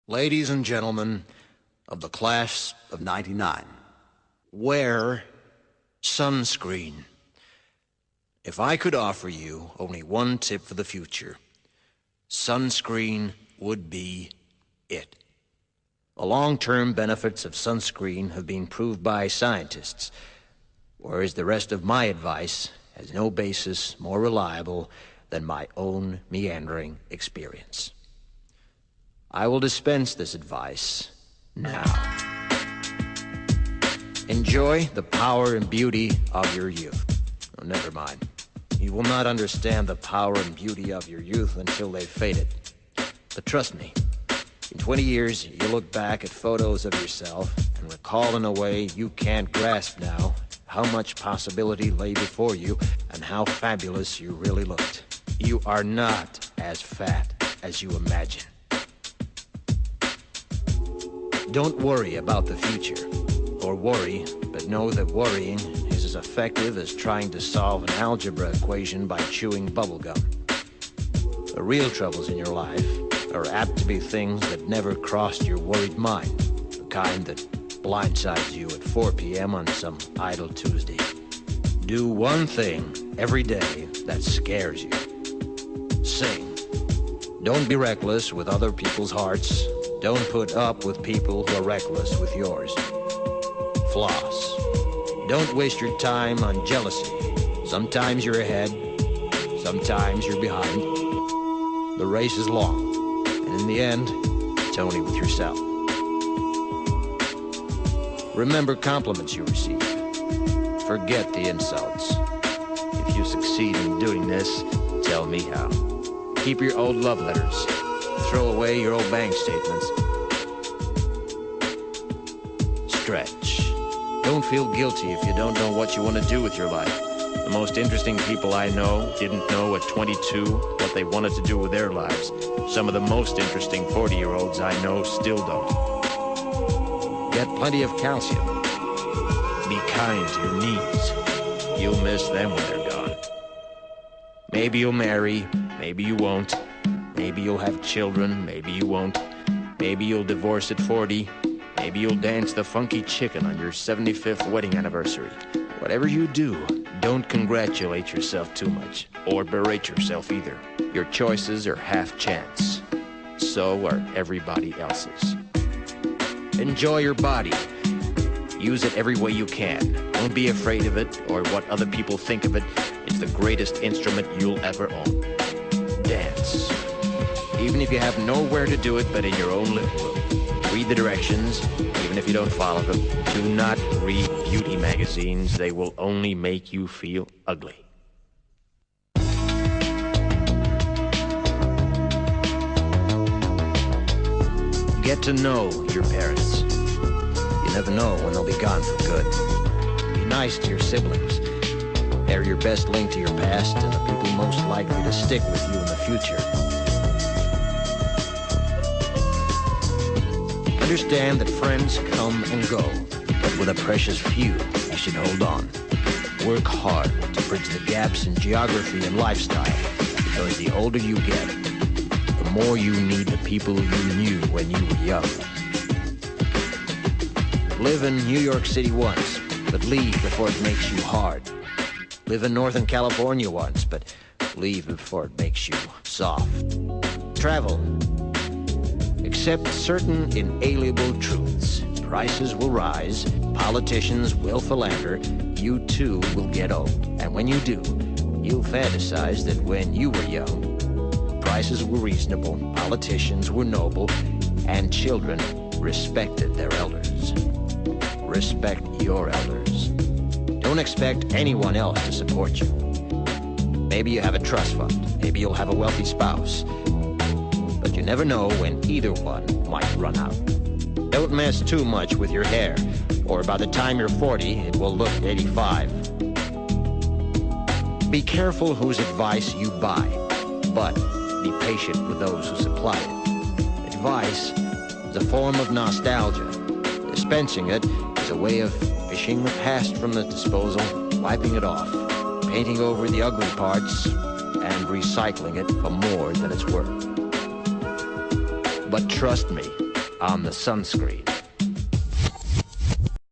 Ladies and gentlemen of the class of '99, wear sunscreen. If I could offer you only one tip for the future, sunscreen would be it. The long-term benefits of sunscreen have been proved by scientists, whereas the rest of my advice has no basis more reliable than my own meandering experience. I will dispense this advice now. Enjoy the power and beauty of your youth. Oh, never mind. You will not understand the power and beauty of your youth until they've faded. But trust me, in 20 years, you'll look back at photos of yourself and recall in a way you can't grasp now how much possibility lay before you and how fabulous you really looked. You are not as fat as you imagine. Don't worry about the future, or worry, but know that worrying is as effective as trying to solve an algebra equation by chewing bubblegum. The real troubles in your life are apt to be things that never crossed your worried mind, the kind that blindsides you at 4 p.m. on some idle Tuesday. Do one thing every day that scares you. Sing. Don't be reckless with other people's hearts. Don't put up with people who are reckless with yours. Floss. Don't waste your time on jealousy. Sometimes you're ahead, sometimes you're behind. The race is long, and in the end, it's only with yourself. Remember compliments you receive. Forget the insults. If you succeed in doing this, tell me how. Keep your old love letters. Throw away your old bank statements. Stretch. Don't feel guilty if you don't know what you want to do with your life. The most interesting people I know didn't know at 22 what they wanted to do with their lives. Some of the most interesting 40-year-olds I know still don't. Get plenty of calcium. Be kind to your knees. You'll miss them when they're gone. Maybe you'll marry, maybe you won't. Maybe you'll have children, maybe you won't. Maybe you'll divorce at 40. Maybe you'll dance the funky chicken on your 75th wedding anniversary. Whatever you do, don't congratulate yourself too much, or berate yourself either. Your choices are half chance. So are everybody else's. Enjoy your body. Use it every way you can. Don't be afraid of it or what other people think of it. It's the greatest instrument you'll ever own. Dance. Even if you have nowhere to do it but in your own living room. Read the directions, even if you don't follow them. Do not read beauty magazines. They will only make you feel ugly. Get to know your parents. You never know when they'll be gone for good. Be nice to your siblings. They're your best link to your past and the people most likely to stick with you in the future. Understand that friends come and go, but with a precious few, you should hold on. Work hard to bridge the gaps in geography and lifestyle, because the older you get, the more you need the people you knew when you were young. Live in New York City once, but leave before it makes you hard. Live in Northern California once, but leave before it makes you soft. Travel. Accept certain inalienable truths. Prices will rise, politicians will philander, you too will get old. And when you do, you'll fantasize that when you were young, prices were reasonable, politicians were noble, and children respected their elders. Respect your elders. Don't expect anyone else to support you. Maybe you have a trust fund, maybe you'll have a wealthy spouse. But you never know when either one might run out. Don't mess too much with your hair, or by the time you're 40, it will look 85. Be careful whose advice you buy, but be patient with those who supply it. Advice is a form of nostalgia. Dispensing it is a way of fishing the past from the disposal, wiping it off, painting over the ugly parts, and recycling it for more than it's worth. But trust me, on the Sunscreen.